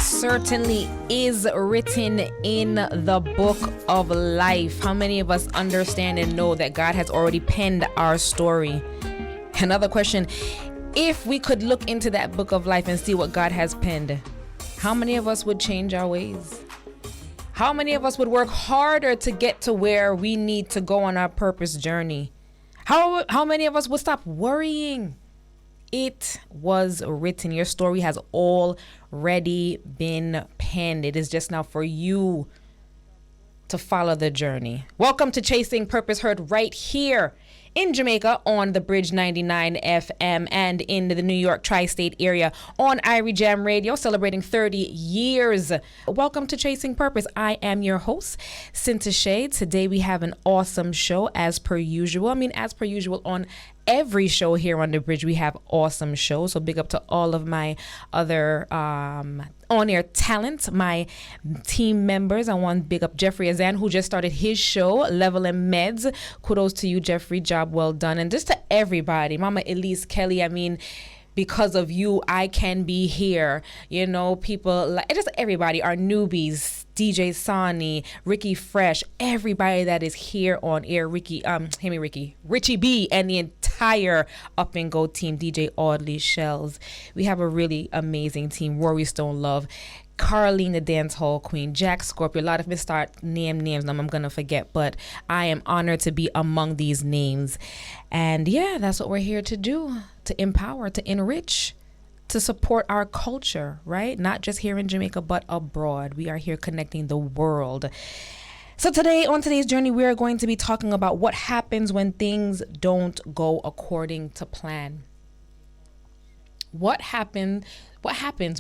certainly is written in the book of life. How many of us understand and know that God has already penned our story? Another question, if we could look into that book of life and see what God has penned, how many of us would change our ways? How many of us would work harder to get to where we need to go on our purpose journey? How many of us would stop worrying? It was written. Your story has already been penned. It is just now for you to follow the journey. Welcome to Chasing Purpose, heard right here in Jamaica on the Bridge 99 FM and in the New York tri-state area on Irie Jam Radio, celebrating 30 years. Welcome to Chasing Purpose. I am your host, Cinta Shade. Today we have an awesome show as per usual. As per usual on every show here on the Bridge, we have awesome shows. So big up to all of my other on-air talent, my team members. I want to big up Jeffrey Azan, who just started his show, Level and Meds. Kudos to you, Jeffrey. Job well done. And just to everybody, Mama Elise Kelly, because of you, I can be here. You know, people, like just everybody, our newbies, DJ Sonny, Ricky Fresh, everybody that is here on air, Richie B, and the entire Up and Go team, DJ Audley Shells. We have a really amazing team. Rory Stone Love, Carlene, the dance hall queen, Jack Scorpio. A lot of me start names I'm gonna forget, but I am honored to be among these names. And yeah, that's what we're here to do, to empower, to enrich, to support our culture, right? Not just here in Jamaica, but abroad. We are here connecting the world. So today, on today's journey, we are going to be talking about what happens when things don't go according to plan. What happens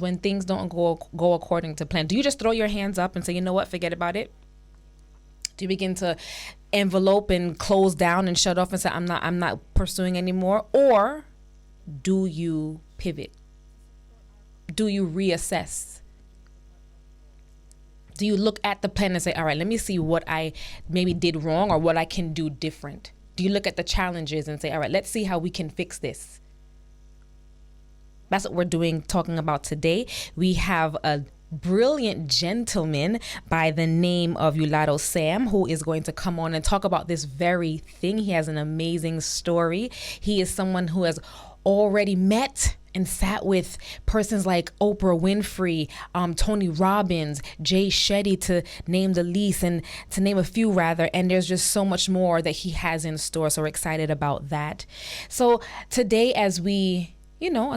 when things don't go according to plan? Do you just throw your hands up and say, you know what, forget about it? Do you begin to envelope and close down and shut off and say, I'm not pursuing anymore? Or do you pivot? Do you reassess? Do you look at the plan and say, all right, let me see what I maybe did wrong or what I can do different? Do you look at the challenges and say, all right, let's see how we can fix this? That's what we're talking about today. We have a brilliant gentleman by the name of Ulato Sam, who is going to come on and talk about this very thing. He has an amazing story. He is someone who has already met and sat with persons like Oprah Winfrey, Tony Robbins, Jay Shetty, to name the least, and to name a few rather. And there's just so much more that he has in store. So we're excited about that. So today, as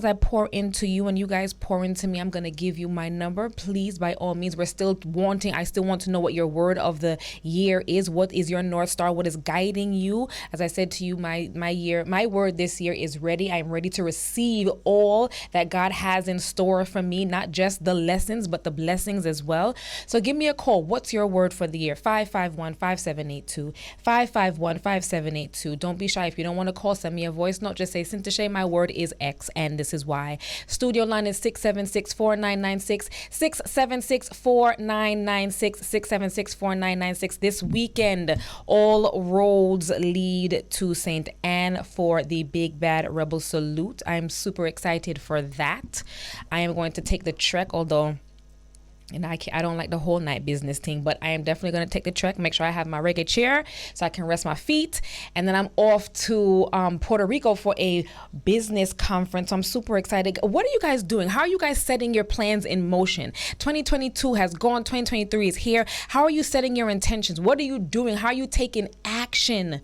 I pour into you and you guys pour into me, I'm going to give you my number. Please, by all means, I still want to know what your word of the year is. What is your North Star? What is guiding you? As I said to you, my word this year is ready. I am ready to receive all that God has in store for me, not just the lessons, but the blessings as well. So give me a call. What's your word for the year? 551-5782. 551-5782. Don't be shy. If you don't want to call, send me a voice note. Just say, Cinta Shay, my word is X. And this is why. Studio line is 676-4996, 676-4996, 676-4996. This weekend, all roads lead to St. Anne for the Big Bad Rebel Salute. I'm super excited for that. I am going to take the trek, although I don't like the whole night business thing, but I am definitely going to take the trek, make sure I have my reggae chair so I can rest my feet. And then I'm off to Puerto Rico for a business conference. I'm super excited. What are you guys doing? How are you guys setting your plans in motion? 2022 has gone. 2023 is here. How are you setting your intentions? What are you doing? How are you taking action?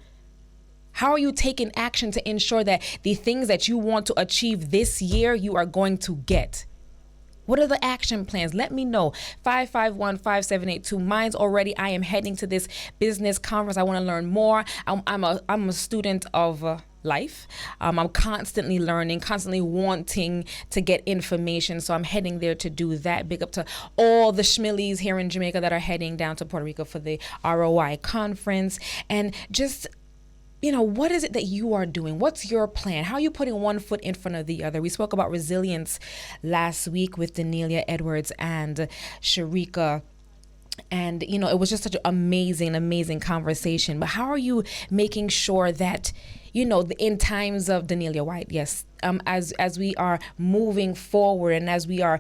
How are you taking action to ensure that the things that you want to achieve this year, you are going to get? What are the action plans? Let me know. 551-5782. Mine's already. I am heading to this business conference. I want to learn more. I'm a student of life. I'm constantly learning, constantly wanting to get information. So I'm heading there to do that. Big up to all the schmillies here in Jamaica that are heading down to Puerto Rico for the ROI conference. And just what is it that you are doing? What's your plan? How are you putting one foot in front of the other? We spoke about resilience last week with Danelia Edwards and Sharika. And, it was just such an amazing conversation. But how are you making sure that, in times of Danelia White, yes, as we are moving forward and as we are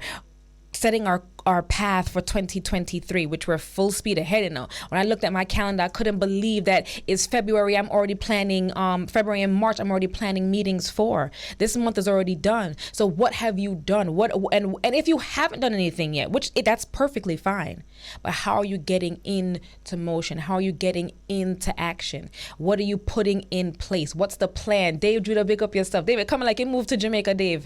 setting our our path for 2023, which we're full speed ahead in now. When I looked at my calendar, I couldn't believe that it's February. I'm already planning, February and March, I'm already planning meetings for. This month is already done. So what have you done? And if you haven't done anything yet, that's perfectly fine. But how are you getting into motion? How are you getting into action? What are you putting in place? What's the plan? Dave Judah, big up your stuff. David, come like you moved to Jamaica, Dave.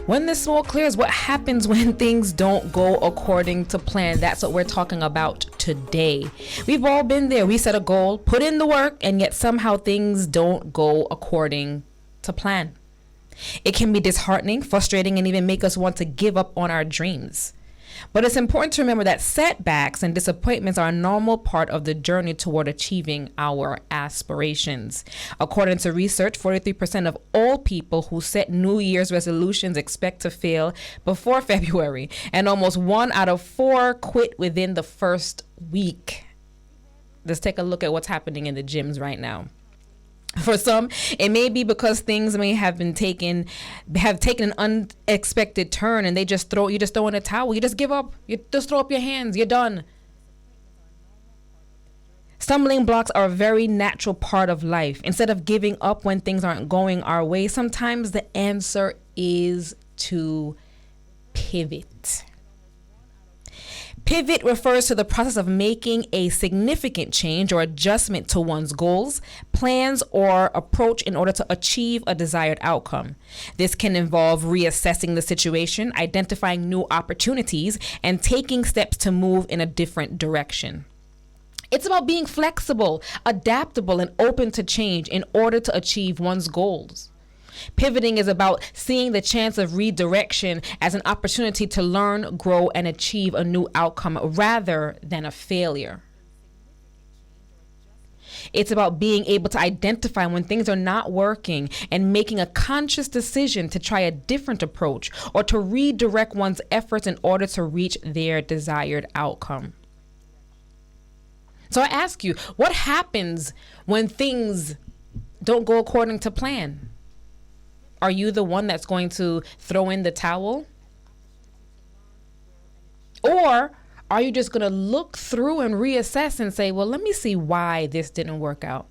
When the smoke clears, what happens when things don't go according to plan? That's what we're talking about today. We've all been there. We set a goal, put in the work, and yet somehow things don't go according to plan. It can be disheartening, frustrating, and even make us want to give up on our dreams. But it's important to remember that setbacks and disappointments are a normal part of the journey toward achieving our aspirations. According to research, 43% of all people who set New Year's resolutions expect to fail before February, and almost 1 out of 4 quit within the first week. Let's take a look at what's happening in the gyms right now. For some, it may be because things may have taken an unexpected turn, and you just throw in a towel. You just give up. You just throw up your hands. You're done. Stumbling blocks are a very natural part of life. Instead of giving up when things aren't going our way, sometimes the answer is to pivot. Pivot refers to the process of making a significant change or adjustment to one's goals, plans, or approach in order to achieve a desired outcome. This can involve reassessing the situation, identifying new opportunities, and taking steps to move in a different direction. It's about being flexible, adaptable, and open to change in order to achieve one's goals. Pivoting is about seeing the chance of redirection as an opportunity to learn, grow, and achieve a new outcome rather than a failure. It's about being able to identify when things are not working and making a conscious decision to try a different approach or to redirect one's efforts in order to reach their desired outcome. So I ask you, what happens when things don't go according to plan? Are you the one that's going to throw in the towel? Or are you just going to look through and reassess and say, well, let me see why this didn't work out?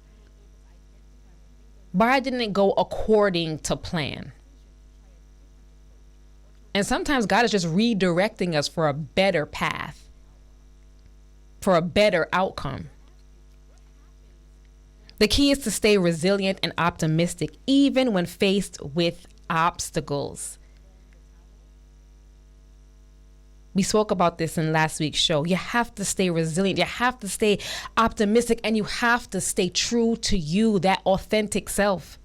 Why didn't it go according to plan? And sometimes God is just redirecting us for a better path, for a better outcome. The key is to stay resilient and optimistic, even when faced with obstacles. We spoke about this in last week's show. You have to stay resilient. You have to stay optimistic, and you have to stay true to you, that authentic self.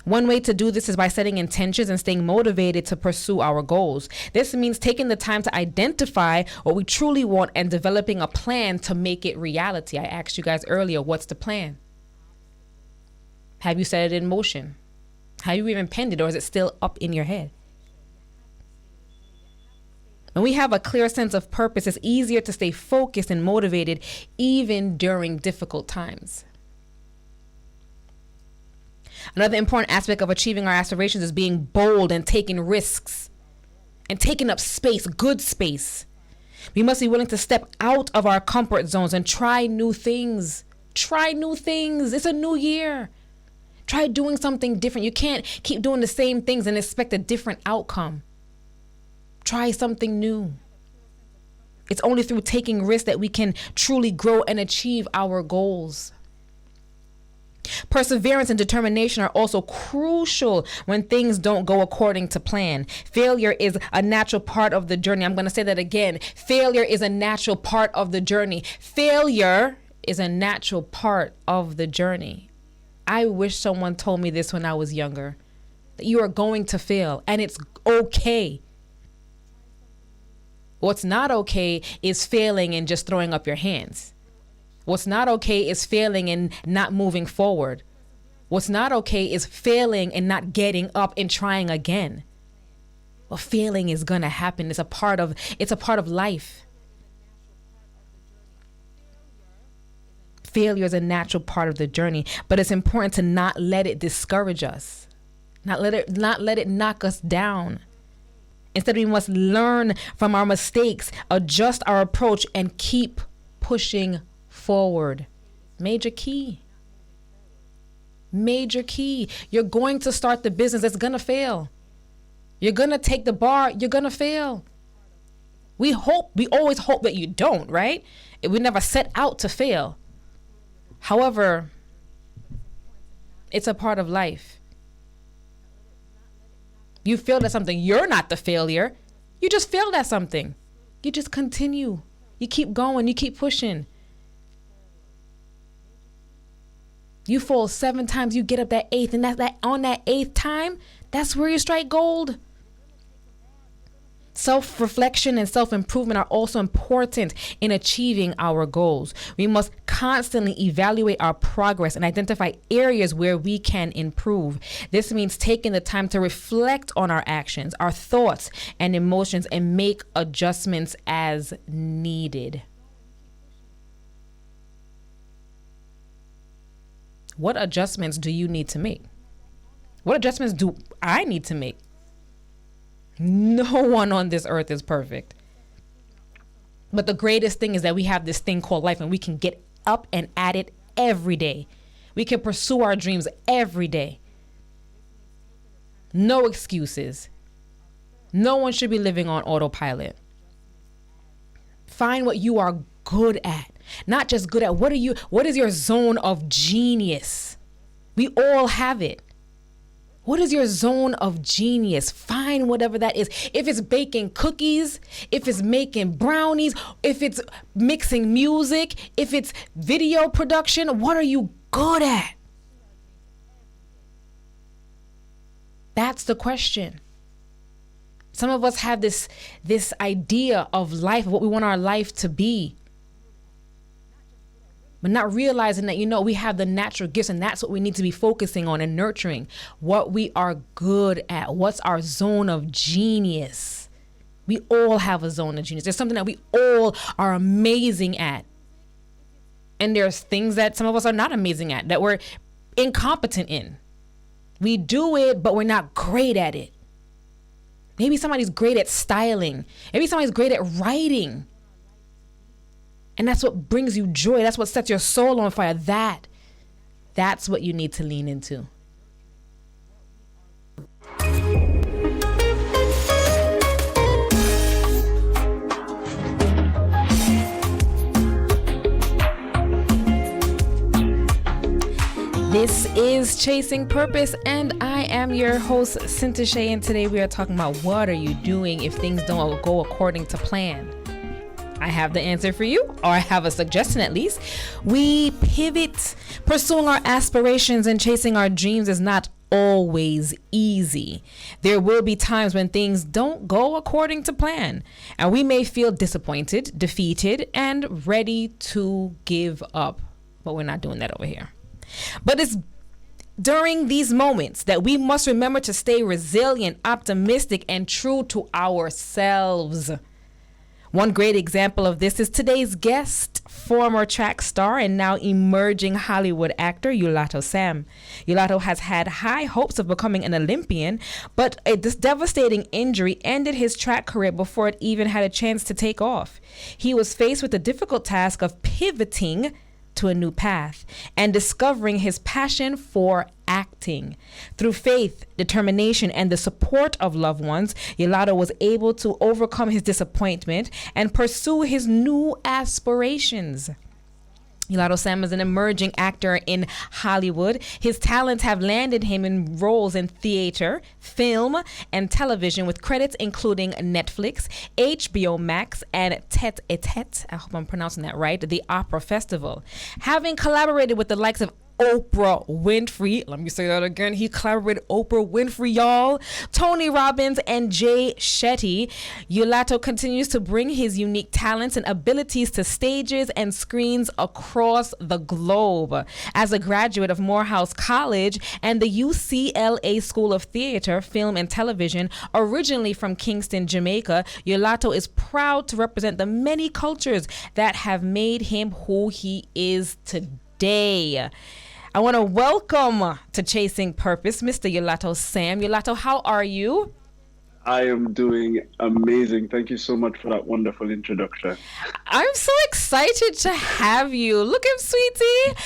One way to do this is by setting intentions and staying motivated to pursue our goals. This means taking the time to identify what we truly want and developing a plan to make it reality. I asked you guys earlier, what's the plan? Have you set it in motion? Have you even penned it, or is it still up in your head? When we have a clear sense of purpose, it's easier to stay focused and motivated even during difficult times. Another important aspect of achieving our aspirations is being bold and taking risks and taking up space, good space. We must be willing to step out of our comfort zones and try new things. Try new things. It's a new year. Try doing something different. You can't keep doing the same things and expect a different outcome. Try something new. It's only through taking risks that we can truly grow and achieve our goals. Perseverance and determination are also crucial when things don't go according to plan. Failure is a natural part of the journey. I'm going to say that again. Failure is a natural part of the journey. Failure is a natural part of the journey. I wish someone told me this when I was younger, that you are going to fail and it's okay. What's not okay is failing and just throwing up your hands. What's not okay is failing and not moving forward. What's not okay is failing and not getting up and trying again. Well, failing is going to happen. It's a part of life. Failure is a natural part of the journey, but it's important to not let it discourage us. not let it knock us down. Instead, we must learn from our mistakes, adjust our approach, and keep pushing forward. Major key. Major key. You're going to start the business that's going to fail. You're going to take the bar. You're going to fail. We always hope that you don't, right? We never set out to fail. However, it's a part of life. You failed at something. You're not the failure. You just failed at something. You just continue. You keep going. You keep pushing. You fall 7 times, you get up that 8th, and that on that 8th time, that's where you strike gold. Self-reflection and self-improvement are also important in achieving our goals. We must constantly evaluate our progress and identify areas where we can improve. This means taking the time to reflect on our actions, our thoughts, and emotions, and make adjustments as needed. What adjustments do you need to make? What adjustments do I need to make? No one on this earth is perfect. But the greatest thing is that we have this thing called life, and we can get up and at it every day. We can pursue our dreams every day. No excuses. No one should be living on autopilot. Find what you are good at. Not just good at. What is your zone of genius? We all have it. What is your zone of genius? Find whatever that is. If it's baking cookies, if it's making brownies, if it's mixing music, if it's video production, what are you good at? That's the question. Some of us have this idea of life, of what we want our life to be, but not realizing that, we have the natural gifts, and that's what we need to be focusing on and nurturing. What we are good at. What's our zone of genius? We all have a zone of genius. There's something that we all are amazing at. And there's things that some of us are not amazing at, that we're incompetent in. We do it, but we're not great at it. Maybe somebody's great at styling. Maybe somebody's great at writing. And that's what brings you joy. That's what sets your soul on fire. That's what you need to lean into. This is Chasing Purpose, and I am your host, Cinta Shea, and today we are talking about what are you doing if things don't go according to plan. I have the answer for you, or I have a suggestion at least. We pivot. Pursuing our aspirations and chasing our dreams is not always easy. There will be times when things don't go according to plan, and we may feel disappointed, defeated, and ready to give up. But we're not doing that over here. But it's during these moments that we must remember to stay resilient, optimistic, and true to ourselves. One great example of this is today's guest, former track star and now emerging Hollywood actor, Ulato Sam. Ulato has had high hopes of becoming an Olympian, but this devastating injury ended his track career before it even had a chance to take off. He was faced with the difficult task of pivoting to a new path and discovering his passion for acting. Through faith, determination, and the support of loved ones, Ulato was able to overcome his disappointment and pursue his new aspirations. Ulato Sam is an emerging actor in Hollywood. His talents have landed him in roles in theater, film, and television, with credits including Netflix, HBO Max, and Tête, I hope I'm pronouncing that right, the Opera Festival. Having collaborated with the likes of Oprah Winfrey, let me say that again, he collaborated with Oprah Winfrey, y'all, Tony Robbins, and Jay Shetty. Ulato continues to bring his unique talents and abilities to stages and screens across the globe. As a graduate of Morehouse College and the UCLA School of Theater, Film, and Television, originally from Kingston, Jamaica, Ulato is proud to represent the many cultures that have made him who he is today. I want to welcome to Chasing Purpose, Mr. Ulato Sam. Ulato, how are you? I am doing amazing. Thank you so much for that wonderful introduction. I'm so excited to have you. Look at sweetie.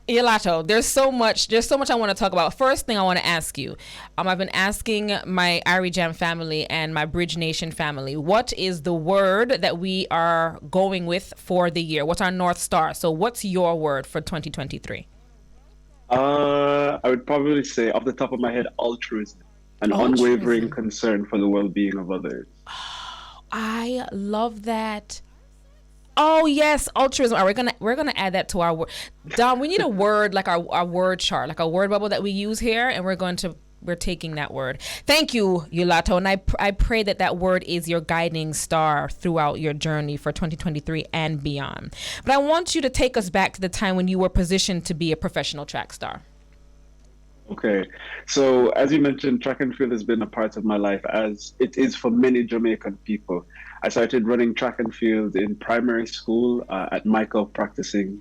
Ulato, there's so much I want to talk about. First thing I want to ask you, I've been asking my Irie Jam family and my Bridge Nation family, what is the word that we are going with for the year? What's our North Star? So what's your word for 2023? I would probably say, off the top of my head, altruism, an unwavering Altruism. concern for the well-being of others. I love that. Oh yes, altruism. All right, we're gonna add that to our word. Dom, we need a word like our word chart, like a word bubble that we use here, and we're taking that word. Thank you, Ulato, and I pray that that word is your guiding star throughout your journey for 2023 and beyond. But I want you to take us back to the time when you were positioned to be a professional track star. Okay, so as you mentioned, track and field has been a part of my life, as it is for many Jamaican people. I started running track and field in primary school at Michael practicing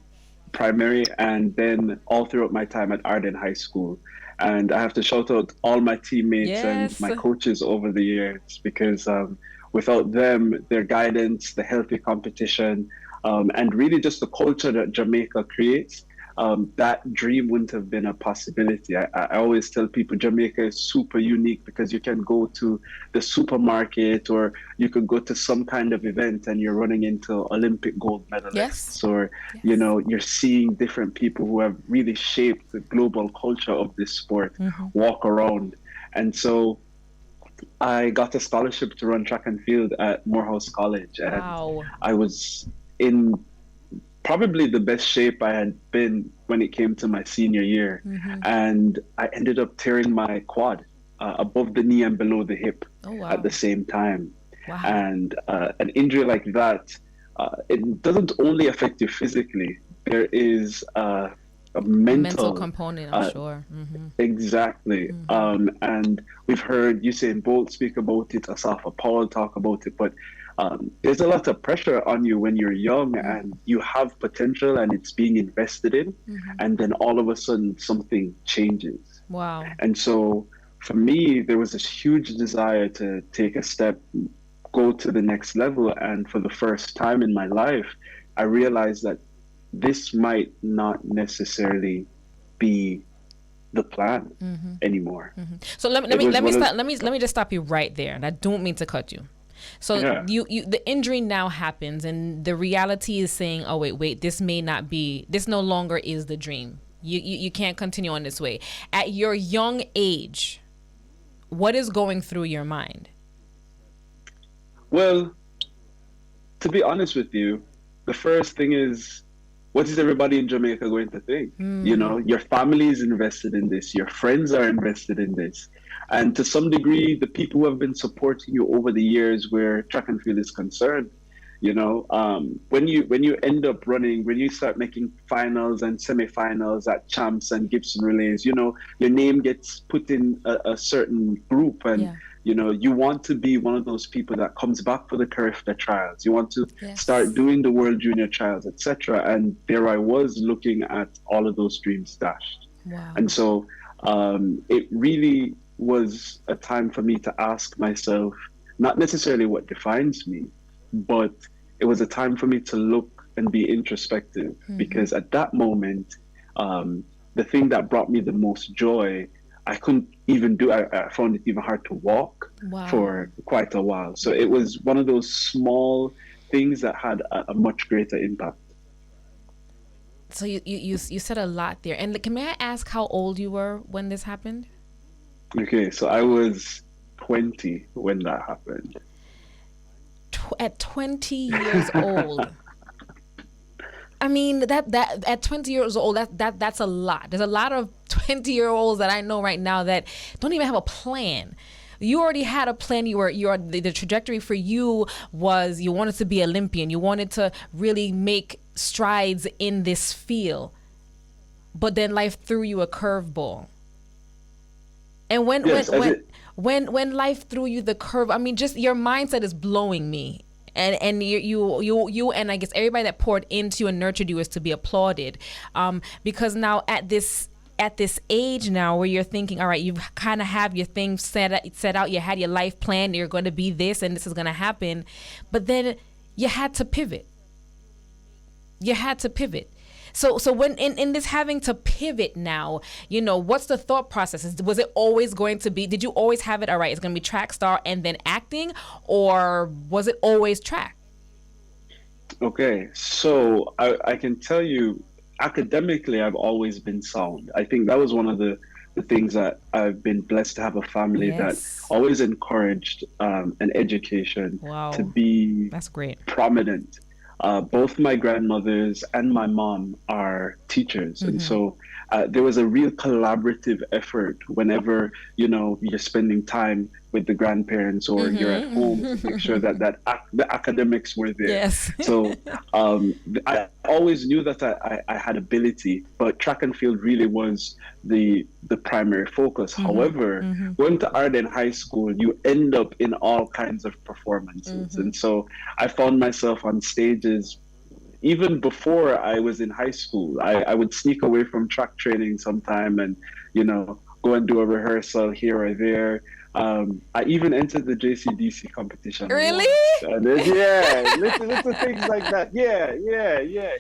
primary, and then all throughout my time at Arden High School. And I have to shout out all my teammates and Yes. my coaches over the years because without them, their guidance, the healthy competition, and really just the culture that Jamaica creates, that dream wouldn't have been a possibility. I always tell people Jamaica is super unique because you can go to the supermarket or you could go to some kind of event and you're running into Olympic gold Yes. medalists, or Yes. you're seeing different people who have really shaped the global culture of this sport walk around. And so I got a scholarship to run track and field at Morehouse College, and Wow. I was in probably the best shape I had been when it came to my senior year. And I ended up tearing my quad above the knee and below the hip Oh at wow. the same time. Wow. And an injury like that, it doesn't only affect you physically, there is a A mental mental, component, I'm uh, sure. exactly. And we've heard Usain Bolt speak about it, Asafa Powell talk about it, but there's a lot of pressure on you when you're young and you have potential and it's being invested in, and then all of a sudden something changes. Wow. And so for me, there was this huge desire to take a step, go to the next level. And for the first time in my life, I realized that this might not necessarily be the plan anymore. So let me let It me was let me one of, stop let me just stop you right there. And I don't mean to cut you. So yeah. you the injury now happens and the reality is saying, oh wait, this no longer is the dream. You can't continue on this way. At your young age, what is going through your mind? Well, to be honest with you, the first thing is, what is everybody in Jamaica going to think? Your family is invested in this, your friends are invested in this. And to some degree, the people who have been supporting you over the years where track and field is concerned, when you end up running, when you start making finals and semifinals at champs and Gibson relays, your name gets put in a certain group, and Yeah. you want to be one of those people that comes back for the Carifta trials. You want to start Yes. doing the World Junior trials, etc. And there I was looking at all of those dreams dashed. Wow. And so it really was a time for me to ask myself, not necessarily what defines me, but it was a time for me to look and be introspective, because at that moment, the thing that brought me the most joy, I couldn't even do. I found it even hard to walk Wow. for quite a while. So it was one of those small things that had a much greater impact. So you said a lot there. And may I ask how old you were when this happened? Okay, so I was 20 when that happened. At 20 years old. I mean that at 20 years old that's a lot. There's a lot of 20-year-olds that I know right now that don't even have a plan. You already had a plan. The trajectory for you was you wanted to be Olympian. You wanted to really make strides in this field. But then life threw you a curveball. And when Yes, when when when life threw you the curve, I mean, just your mindset is blowing me. and you and I guess everybody that poured into you and nurtured you is to be applauded, because now at this age now where you're thinking, all right, you kind of have your thing set out, you had your life plan, you're going to be this and this is going to happen, but then you had to pivot. So when in this having to pivot now, what's the thought process? Was it always going to be, did you always have it, all right, it's going to be track star and then acting, or was it always track? Okay, so I can tell you, academically, I've always been sound. I think that was one of the things that I've been blessed to have a family that always encouraged an education to be That's great. prominent. Both my grandmothers and my mom are teachers. And so there was a real collaborative effort whenever, you're spending time with the grandparents or you're at home to make sure that the academics were there. Yes. So I always knew that I had ability, but track and field really was the primary focus. However, going to Arden High School, you end up in all kinds of performances. And so I found myself on stages even before I was in high school. I would sneak away from track training sometime and, go and do a rehearsal here or there. I even entered the JCDC competition. Really? And little things like that. Yeah.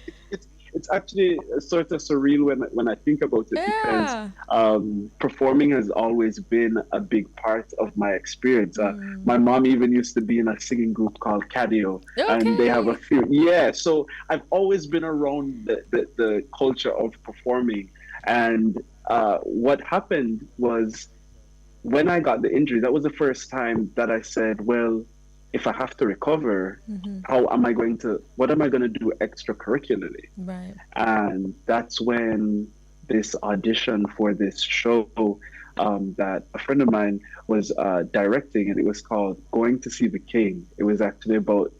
It's actually sort of surreal when I think about it, because performing has always been a big part of my experience. My mom even used to be in a singing group called Cadio, and they have a few. Yeah, so I've always been around the culture of performing. And what happened was, when I got the injury, that was the first time that I said, well, if I have to recover, what am I going to do extracurricularly? Right. And that's when this audition for this show that a friend of mine was directing, and it was called Going to See the King. It was actually about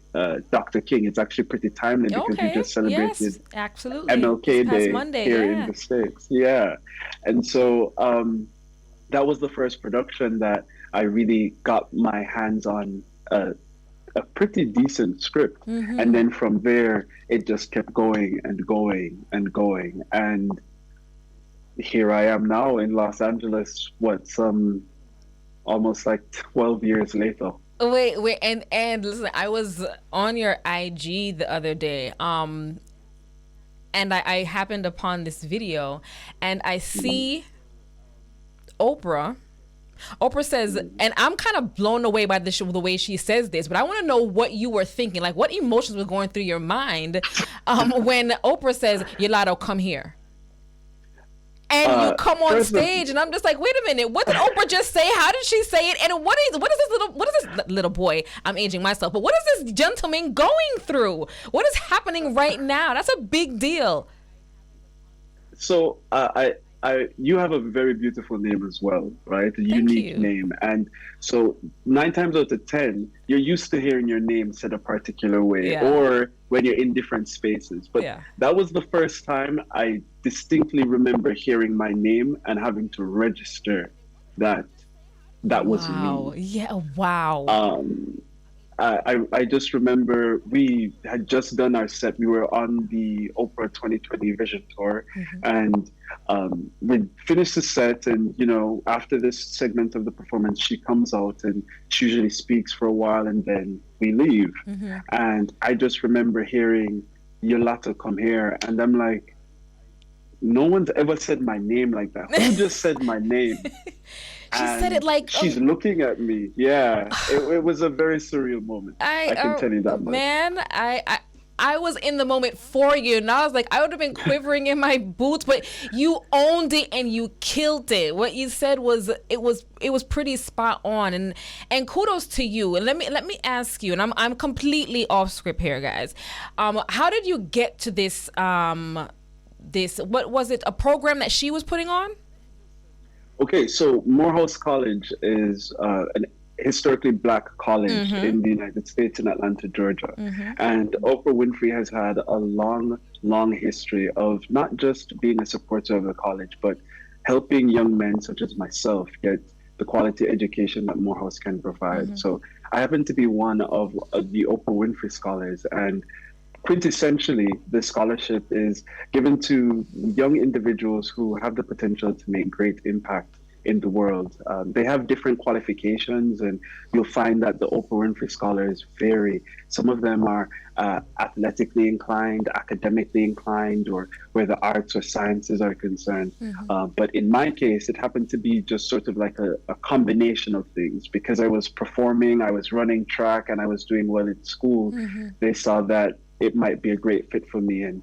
Dr. King. It's actually pretty timely because we just celebrated MLK Day Monday, here in the States. Yeah. And so that was the first production that I really got my hands on a pretty decent script. And then from there, it just kept going and going and going. And here I am now in Los Angeles, almost like 12 years later. Wait, and listen, I was on your IG the other day, and I happened upon this video, and I see Oprah says, and I'm kind of blown away by the way she says this, but I want to know what you were thinking, like what emotions were going through your mind when Oprah says, Ulato, come here. And you come on stage, and I'm just like, wait a minute, what did Oprah just say? How did she say it? And what is this little boy? I'm aging myself, but what is this gentleman going through? What is happening right now? That's a big deal. So you have a very beautiful name as well, right? A unique name. And so 9 times out of 10, you're used to hearing your name said a particular way, or when you're in different spaces. But that was the first time I distinctly remember hearing my name and having to register that was me. Yeah, wow. I just remember we had just done our set. We were on the Oprah 2020 Vision Tour, and we finished the set. And after this segment of the performance, she comes out and she usually speaks for a while, and then we leave. And I just remember hearing Ulato, come here, and I'm like, no one's ever said my name like that. Who just said my name? She said it like she's looking at me. Yeah, it was a very surreal moment. I can tell you that much. Man, I was in the moment for you, and I was like, I would have been quivering in my boots, but you owned it and you killed it. What you said was it was pretty spot on, and kudos to you. And let me ask you, and I'm completely off script here, guys. How did you get to this? What was it? A program that she was putting on? Okay, so Morehouse College is an historically Black college in the United States in Atlanta, Georgia. And Oprah Winfrey has had a long, long history of not just being a supporter of the college, but helping young men such as myself get the quality education that Morehouse can provide. So I happen to be one of the Oprah Winfrey Scholars, and quintessentially, the scholarship is given to young individuals who have the potential to make great impact in the world. They have different qualifications, and you'll find that the Oprah Winfrey Scholars vary. Some of them are athletically inclined, academically inclined, or where the arts or sciences are concerned. But in my case, it happened to be just sort of like a combination of things. Because I was performing, I was running track, and I was doing well in school, they saw that it might be a great fit for me. And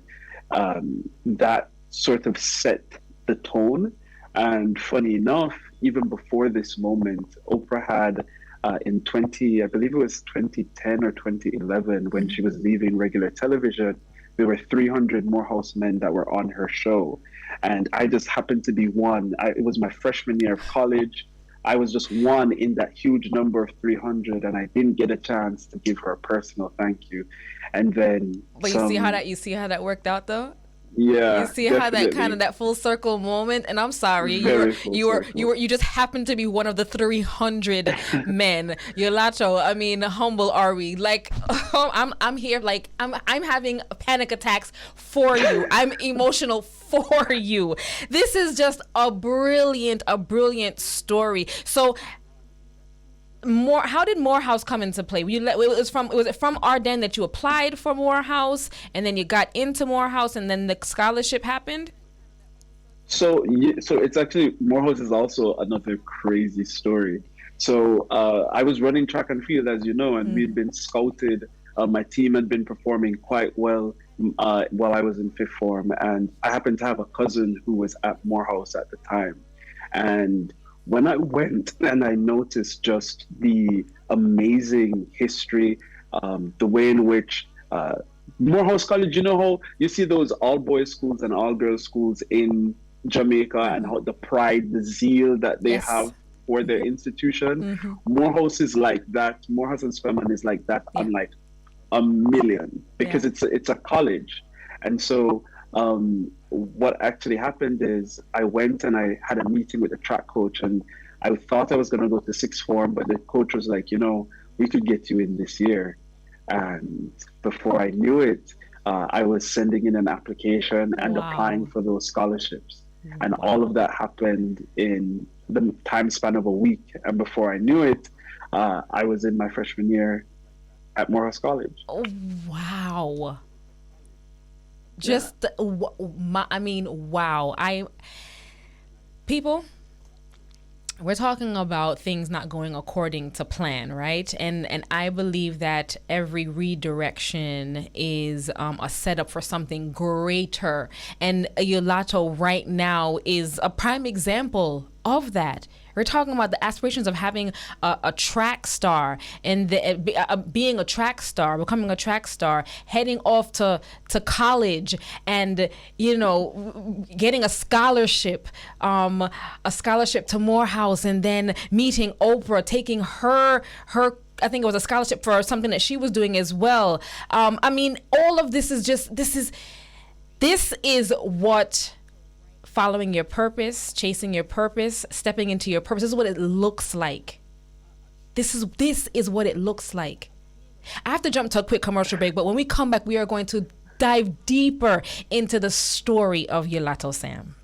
that sort of set the tone. And funny enough, even before this moment, Oprah had I believe it was 2010 or 2011, when she was leaving regular television, there were 300 Morehouse men that were on her show. And I just happened to be one. It was my freshman year of college. I was just one in that huge number of 300, and I didn't get a chance to give her a personal thank you. And then, but you see how that worked out though. Yeah, you see how that kind of that full circle moment. And I'm sorry, you just happened to be one of the 300 men. Ulato, I mean, humble are we? Like, I'm here, like I'm having panic attacks for you. I'm emotional for you. This is just a brilliant story. So how did Morehouse come into play? Was it from Ardennes that you applied for Morehouse, and then you got into Morehouse, and then the scholarship happened? So it's actually, Morehouse is also another crazy story. So I was running track and field, as you know, and we'd been scouted. My team had been performing quite well while I was in fifth form, and I happened to have a cousin who was at Morehouse at the time. And when I went and I noticed just the amazing history, the way in which Morehouse College, you know how you see those all-boys schools and all-girls schools in Jamaica, and how the pride, the zeal that they have for their institution. Morehouse is like that. Morehouse and Spelman is like that, unlike a million, because it's a college. And so what actually happened is I went and I had a meeting with the track coach, and I thought I was going to go to sixth form, but the coach was like, we could get you in this year. And before I knew it, I was sending in an application and applying for those scholarships. And all of that happened in the time span of a week. And before I knew it, I was in my freshman year at Morehouse College. Oh, wow. Wow. People, we're talking about things not going according to plan, right? And I believe that every redirection is a setup for something greater. And Ulato right now is a prime example of that. We're talking about the aspirations of having a track star, and being a track star, becoming a track star, heading off to college, and getting a scholarship to Morehouse, and then meeting Oprah, taking her. I think it was a scholarship for something that she was doing as well. I mean, all of this is just this is what following your purpose, chasing your purpose, stepping into your purpose. This is what it looks like. This is what it looks like. I have to jump to a quick commercial break, but when we come back, we are going to dive deeper into the story of Ulato Sam.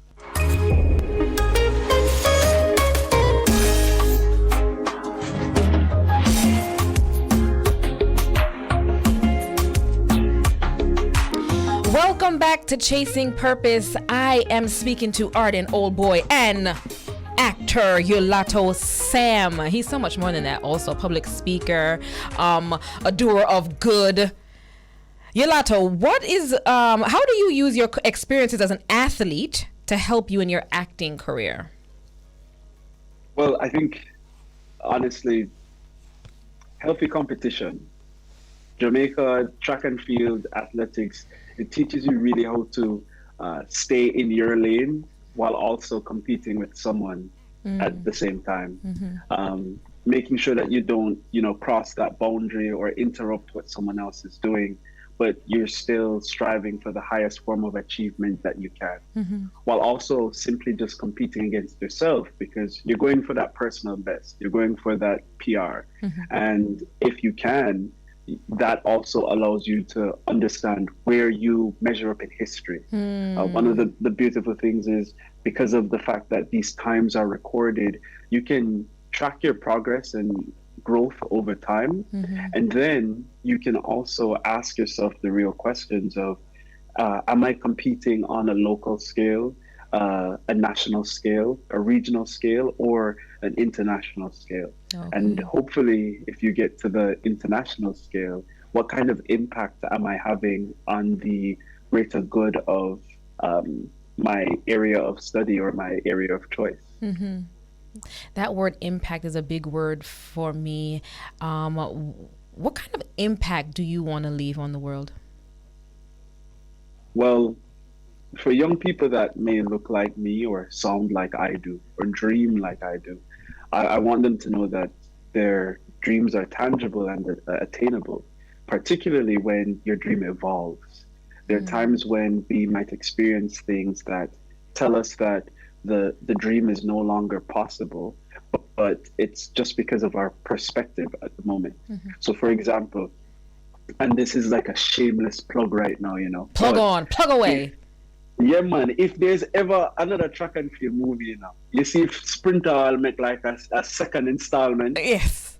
Welcome back to Chasing Purpose. I am speaking to ardent old boy and actor Ulato Sam. He's so much more than that. Also, public speaker, a doer of good. Ulato, how do you use your experiences as an athlete to help you in your acting career? Well, I think, honestly, healthy competition. Jamaica, track and field, athletics, it teaches you really how to stay in your lane while also competing with someone at the same time. Making sure that you don't, cross that boundary or interrupt what someone else is doing, but you're still striving for the highest form of achievement that you can, while also simply just competing against yourself because you're going for that personal best, you're going for that PR. And if you can, that also allows you to understand where you measure up in history. One of the beautiful things is because of the fact that these times are recorded, you can track your progress and growth over time. And then you can also ask yourself the real questions of, am I competing on a local scale, a national scale, a regional scale, or an international scale? And hopefully, if you get to the international scale, what kind of impact am I having on the greater good of my area of study or my area of choice? That word impact is a big word for me. What kind of impact do you want to leave on the world? Well, for young people that may look like me or sound like I do or dream like I do, I want them to know that their dreams are tangible and attainable, particularly when your dream evolves. There are times when we might experience things that tell us that the dream is no longer possible, but it's just because of our perspective at the moment. So, for example, and this is like a shameless plug right now, Plug on, plug away. Yeah, man. If there's ever another track and field movie, you see if Sprinter will make like a second installment. Yes.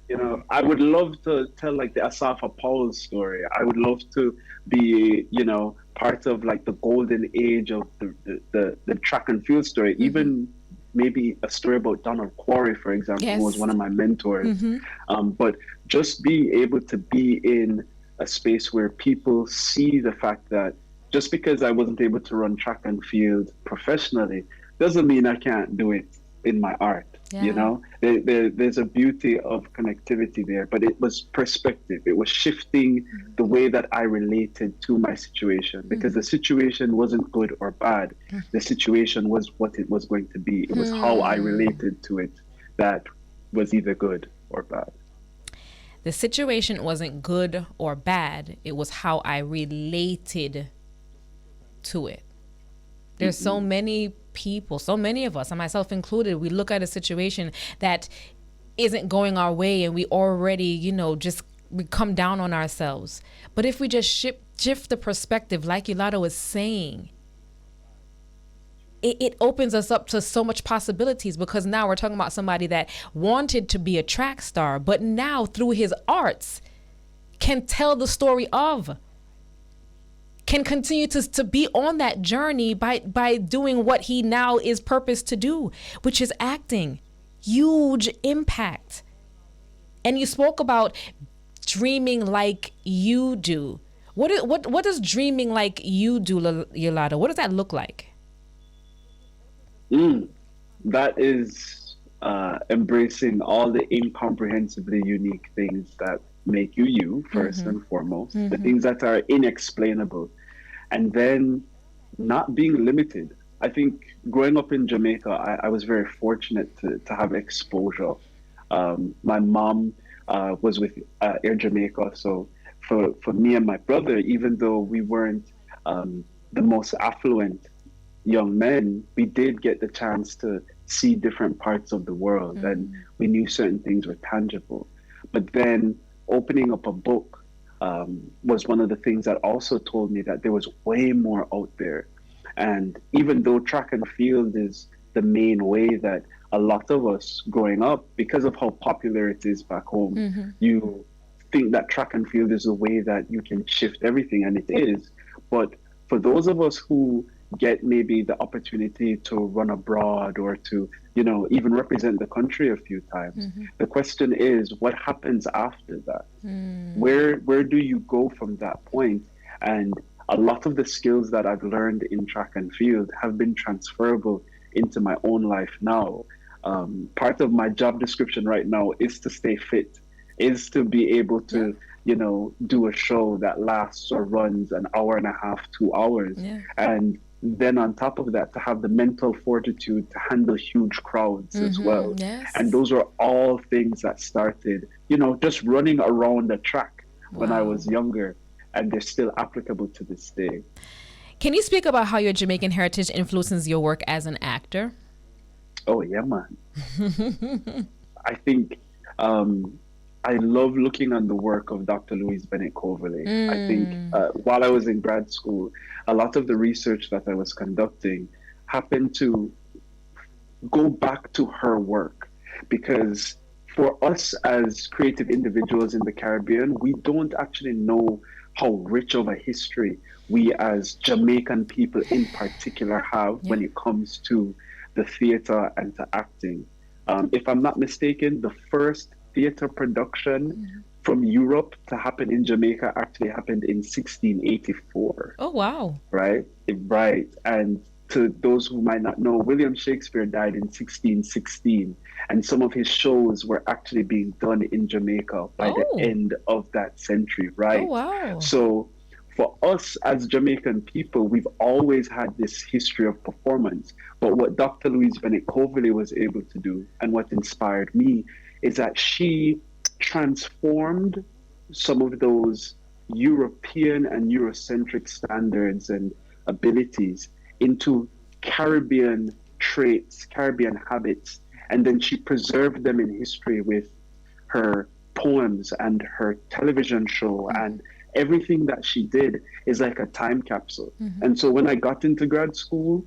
I would love to tell like the Asafa Powell story. I would love to be, part of like the golden age of the track and field story. Even maybe a story about Donald Quarry, for example, who was one of my mentors. But just being able to be in a space where people see the fact that just because I wasn't able to run track and field professionally doesn't mean I can't do it in my art. There's a beauty of connectivity there, but it was perspective. It was shifting the way that I related to my situation, because the situation wasn't good or bad. The situation was what it was going to be. It was how I related to it that was either good or bad. The situation wasn't good or bad. It was how I related to it. There's so many people, so many of us, and myself included, we look at a situation that isn't going our way and we already, we come down on ourselves. But if we just shift the perspective, like Ulato was saying, it opens us up to so much possibilities, because now we're talking about somebody that wanted to be a track star, but now through his arts can tell the story of, can continue to be on that journey by doing what he now is purposed to do, which is acting. Huge impact. And you spoke about dreaming like you do. What does dreaming like you do, Ulato? What does that look like? That is embracing all the incomprehensibly unique things that make you first and foremost, the things that are inexplainable, and then not being limited. I think growing up in Jamaica, I was very fortunate to have exposure. My mom was with Air Jamaica, so for me and my brother, even though we weren't the most affluent young men, we did get the chance to see different parts of the world, and we knew certain things were tangible. But then opening up a book was one of the things that also told me that there was way more out there. And even though track and field is the main way that a lot of us growing up, because of how popular it is back home, you think that track and field is a way that you can shift everything, and it is. But for those of us who get maybe the opportunity to run abroad or to, even represent the country a few times, the question is, what happens after that? Where do you go from that point? And a lot of the skills that I've learned in track and field have been transferable into my own life now. Part of my job description right now is to stay fit, is to be able to, do a show that lasts or runs an hour and a half, 2 hours. And then on top of that, to have the mental fortitude to handle huge crowds as well. And those are all things that started, just running around the track when I was younger. and they're still applicable to this day. Can you speak about how your Jamaican heritage influences your work as an actor? Oh yeah, man. I think I love looking at the work of Dr. Louise Bennett Coverley. I think while I was in grad school, a lot of the research that I was conducting happened to go back to her work, because for us as creative individuals in the Caribbean, we don't actually know how rich of a history we as Jamaican people in particular have when it comes to the theater and to acting. If I'm not mistaken, the first theater production from Europe to happen in Jamaica actually happened in 1684. Oh, wow. Right? Right. And to those who might not know, William Shakespeare died in 1616, and some of his shows were actually being done in Jamaica by the end of that century, right? Oh, wow. So for us as Jamaican people, we've always had this history of performance. But what Dr. Louise Bennett Coverley was able to do, and what inspired me, is that she transformed some of those European and Eurocentric standards and abilities into Caribbean traits, Caribbean habits, and then she preserved them in history with her poems and her television show, and everything that she did is like a time capsule. And so when I got into grad school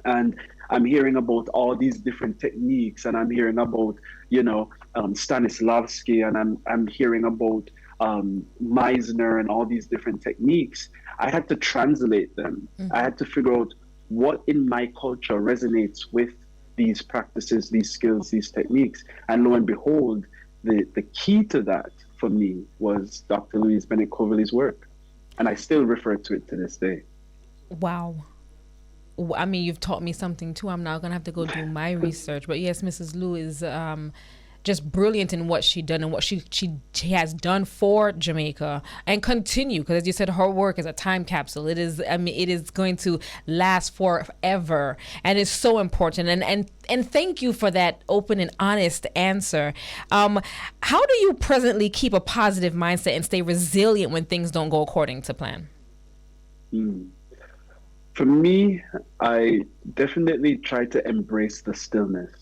and I'm hearing about all these different techniques, and I'm hearing about, Stanislavski, and I'm hearing about Meisner and all these different techniques, I had to translate them. I had to figure out what in my culture resonates with these practices, these skills, these techniques. And lo and behold, the key to that for me was Dr. Louise Bennett Coverley's work. And I still refer to it to this day. Wow. I mean, you've taught me something too. I'm now going to have to go do my research. But yes, Mrs. Lou is just brilliant in what she done and what she has done for Jamaica and continue, because as you said, her work is a time capsule. It is, it is going to last forever, and it's so important. And thank you for that open and honest answer. How do you presently keep a positive mindset and stay resilient when things don't go according to plan? For me, I definitely try to embrace the stillness.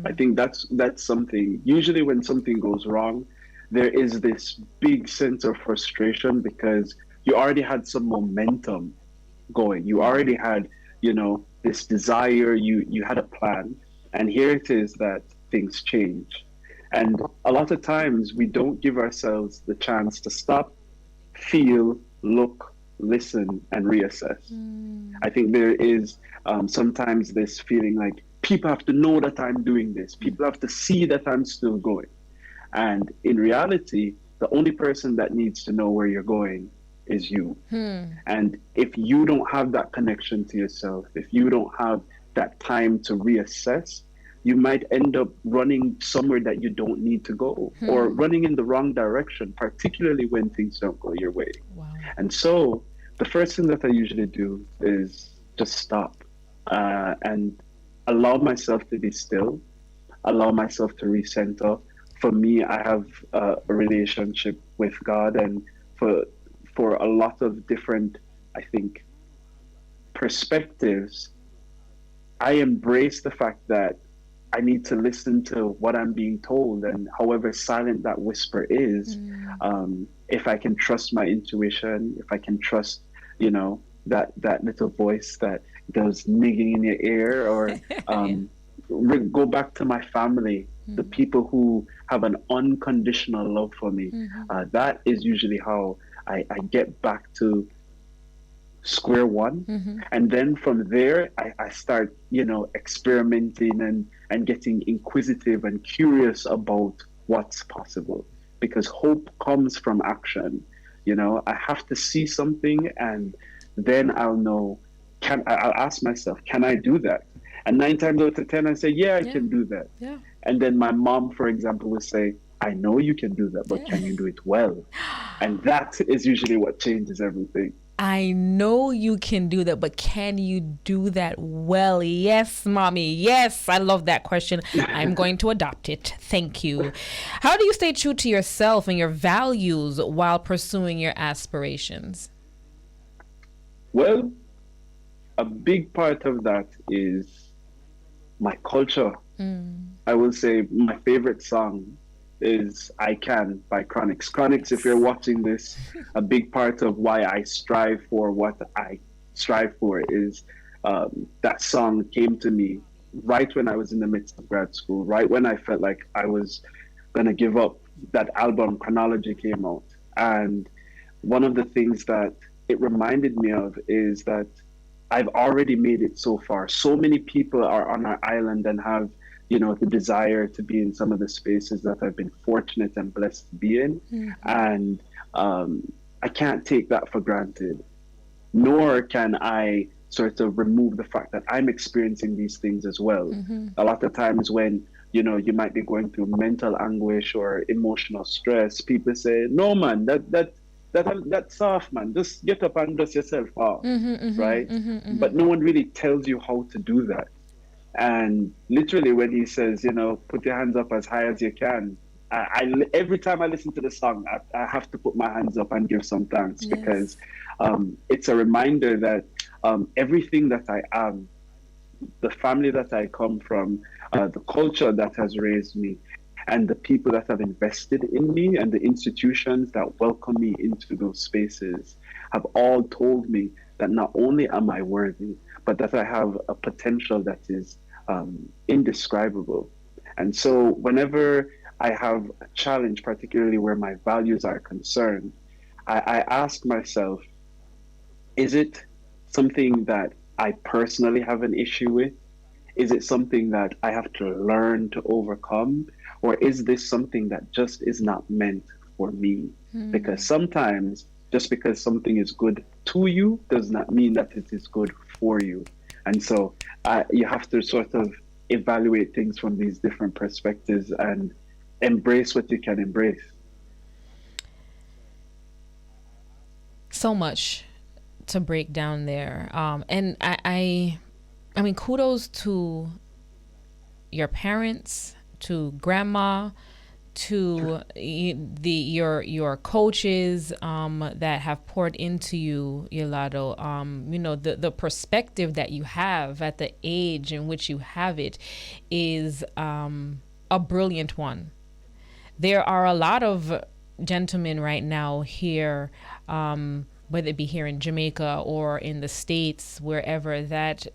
I think that's something. Usually when something goes wrong, there is this big sense of frustration because you already had some momentum going. You already had, this desire, you had a plan, and here it is that things change. And a lot of times we don't give ourselves the chance to stop, feel, look, listen, and reassess. I think there is sometimes this feeling like people have to know that I'm doing this. People have to see that I'm still going. And in reality, the only person that needs to know where you're going is you. And if you don't have that connection to yourself, if you don't have that time to reassess, you might end up running somewhere that you don't need to go, or running in the wrong direction, particularly when things don't go your way. Wow. And so the first thing that I usually do is just stop and allow myself to be still, allow myself to recenter. For me, I have a relationship with God, and for a lot of different, I think, perspectives, I embrace the fact that I need to listen to what I'm being told, and however silent that whisper is, if I can trust my intuition, if I can trust, that little voice that goes nigging in your ear, or go back to my family, the people who have an unconditional love for me. That is usually how I get back to square one. And then from there, I start, experimenting and getting inquisitive and curious about what's possible, because hope comes from action. I have to see something, and then I'll know, I'll ask myself, can I do that? And 9 times out of 10, I say, yeah, I can do that. Yeah. And then my mom, for example, will say, I know you can do that, but can you do it well? And that is usually what changes everything. I know you can do that, but can you do that well? Yes, mommy. Yes, I love that question. I'm going to adopt it. Thank you. How do you stay true to yourself and your values while pursuing your aspirations? Well, a big part of that is my culture. I will say my favorite song is I Can by Chronics. Chronics, if you're watching this, a big part of why I strive for what I strive for is that song came to me right when I was in the midst of grad school, right when I felt like I was going to give up. That album, Chronology, came out. And one of the things that it reminded me of is that I've already made it so far. So many people are on our island and have, the desire to be in some of the spaces that I've been fortunate and blessed to be in. And I can't take that for granted, nor can I sort of remove the fact that I'm experiencing these things as well. A lot of times when, you might be going through mental anguish or emotional stress, people say, no, man, that's soft, man. Just get up and dust yourself off, right? But no one really tells you how to do that. And literally, when he says, put your hands up as high as you can, every time I listen to the song, I have to put my hands up and give some thanks because it's a reminder that everything that I am, the family that I come from, the culture that has raised me, and the people that have invested in me and the institutions that welcome me into those spaces have all told me that not only am I worthy, but that I have a potential that is indescribable. And so whenever I have a challenge, particularly where my values are concerned, I ask myself, is it something that I personally have an issue with? Is it something that I have to learn to overcome? Or is this something that just is not meant for me? Because sometimes just because something is good to you does not mean that it is good for you. And so you have to sort of evaluate things from these different perspectives and embrace what you can embrace. So much to break down there. And I mean, kudos to your parents, to grandma, to your coaches that have poured into you, Ulato. The perspective that you have at the age in which you have it is a brilliant one. There are a lot of gentlemen right now here, whether it be here in Jamaica or in the States, wherever, that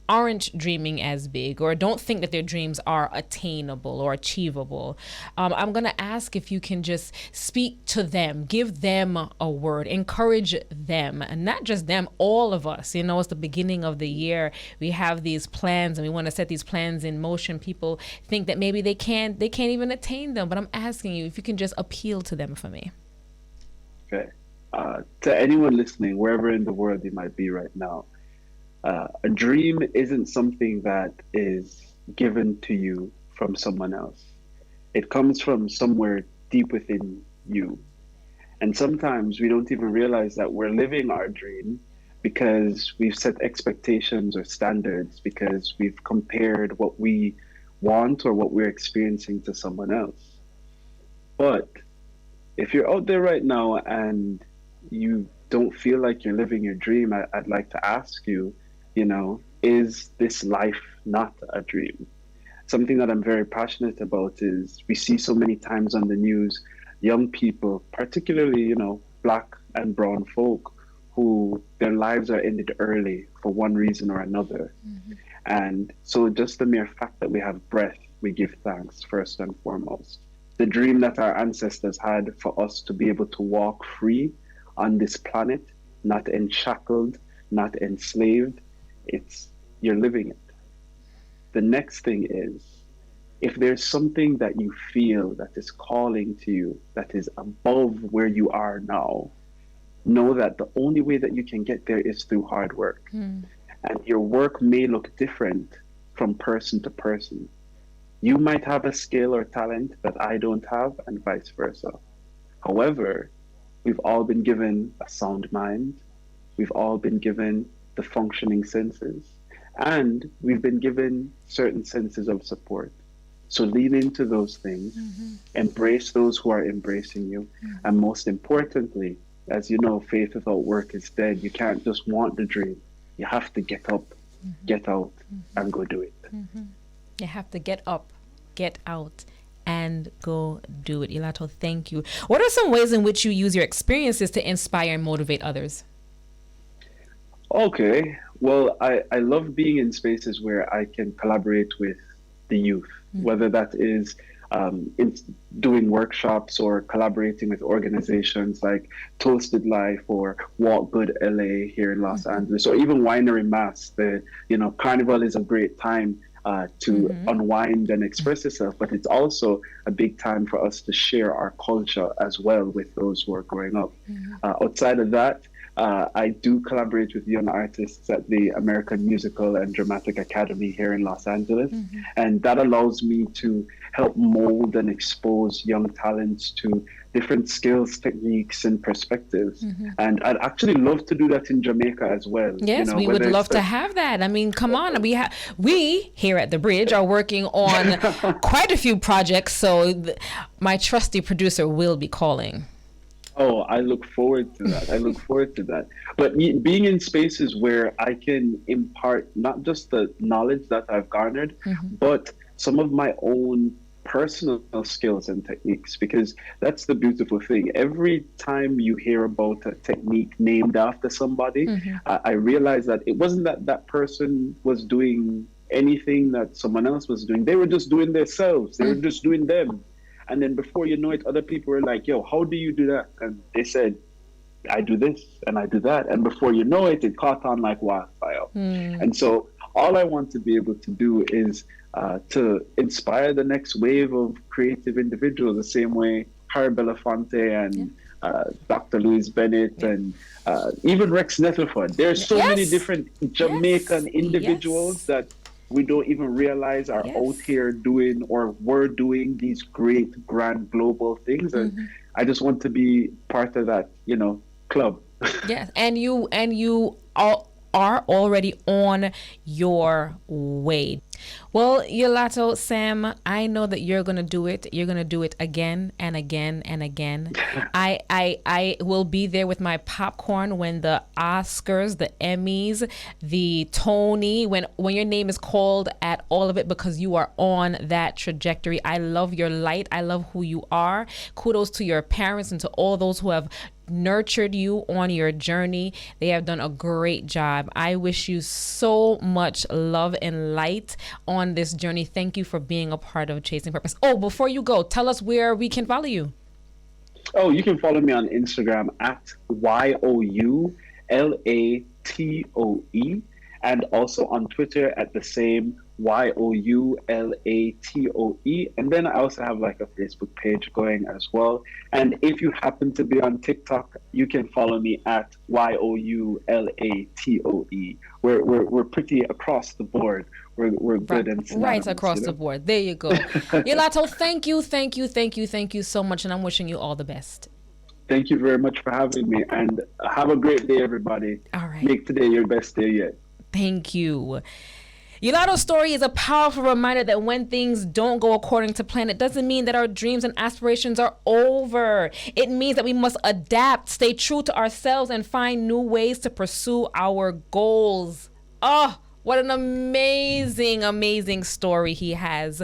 aren't dreaming as big or don't think that their dreams are attainable or achievable. I'm going to ask if you can just speak to them, give them a word, encourage them, and not just them, all of us. It's the beginning of the year. We have these plans and we want to set these plans in motion. People think that maybe they can't even attain them, but I'm asking you if you can just appeal to them for me. Okay. To anyone listening, wherever in the world you might be right now, a dream isn't something that is given to you from someone else. It comes from somewhere deep within you. And sometimes we don't even realize that we're living our dream because we've set expectations or standards, because we've compared what we want or what we're experiencing to someone else. But if you're out there right now and you don't feel like you're living your dream, I'd like to ask you, is this life not a dream? Something that I'm very passionate about is we see so many times on the news, young people, particularly, Black and brown folk, who their lives are ended early for one reason or another. And so just the mere fact that we have breath, we give thanks first and foremost. The dream that our ancestors had for us to be able to walk free on this planet, not enshackled, not enslaved, you're living it. The next thing is, if there's something that you feel that is calling to you, that is above where you are now, know that the only way that you can get there is through hard work. And your work may look different from person to person. You might have a skill or talent that I don't have, and vice versa. However, we've all been given a sound mind. We've all been given the functioning senses. And we've been given certain senses of support. So lean into those things, embrace those who are embracing you. And most importantly, as you know, faith without work is dead. You can't just want the dream. You have to get up, get out, and go do it. You have to get up, get out, and go do it. Ulato, thank you. What are some ways in which you use your experiences to inspire and motivate others? Okay. Well, I love being in spaces where I can collaborate with the youth, whether that is in doing workshops or collaborating with organizations like Toasted Life or Walk Good LA here in Los Angeles, or even Winery Mass. Carnival is a great time to unwind and express yourself, but it's also a big time for us to share our culture as well with those who are growing up. Outside of that, I do collaborate with young artists at the American Musical and Dramatic Academy here in Los Angeles. And that allows me to help mold and expose young talents to different skills, techniques, and perspectives. And I'd actually love to do that in Jamaica as well. Yes, we would love to have that. I mean, come on. We here at The Bridge are working on quite a few projects. So my trusty producer will be calling. Oh, I look forward to that. But being in spaces where I can impart not just the knowledge that I've garnered, but some of my own personal skills and techniques, because that's the beautiful thing. Every time you hear about a technique named after somebody, I realize that it wasn't that person was doing anything that someone else was doing. They were just doing themselves. They were just doing them. And then before you know it, other people were like, yo, how do you do that? And they said, I do this and I do that. And before you know it, it caught on like wildfire. And so all I want to be able to do is to inspire the next wave of creative individuals, the same way Harry Belafonte and Dr. Louise Bennett and even Rex Nettleford. There's so many different Jamaican individuals that we don't even realize are out here doing or were doing these great, grand, global things. And I just want to be part of that, club. Yes, and you all are already on your way. Well, Ulato Sam, I know that you're gonna do it. You're gonna do it again and again and again. I will be there with my popcorn when the Oscars, the Emmys, the Tony, when your name is called at all of it, because you are on that trajectory. I love your light. I love who you are. Kudos to your parents and to all those who have nurtured you on your journey. They have done a great job. I wish you so much love and light on this journey. Thank you for being a part of Chasing Purpose. Oh, before you go, tell us where we can follow you. Oh, you can follow me on Instagram at YOULATOE, and also on Twitter at the same YOULATOE. And then I also have like a Facebook page going as well. And if you happen to be on TikTok, you can follow me at YOULATOE. We're pretty across the board. We're good and right across the board. There you go. Ulato, thank you so much, and I'm wishing you all the best. Thank you very much for having me, and have a great day, everybody. All right. Make today your best day yet. Thank you. Ulato's story is a powerful reminder that when things don't go according to plan, it doesn't mean that our dreams and aspirations are over. It means that we must adapt, stay true to ourselves, and find new ways to pursue our goals. Oh, what an amazing, amazing story he has.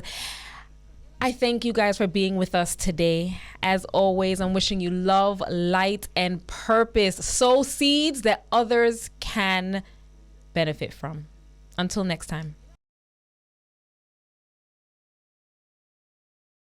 I thank you guys for being with us today. As always, I'm wishing you love, light, and purpose. Sow seeds that others can benefit from. Until next time.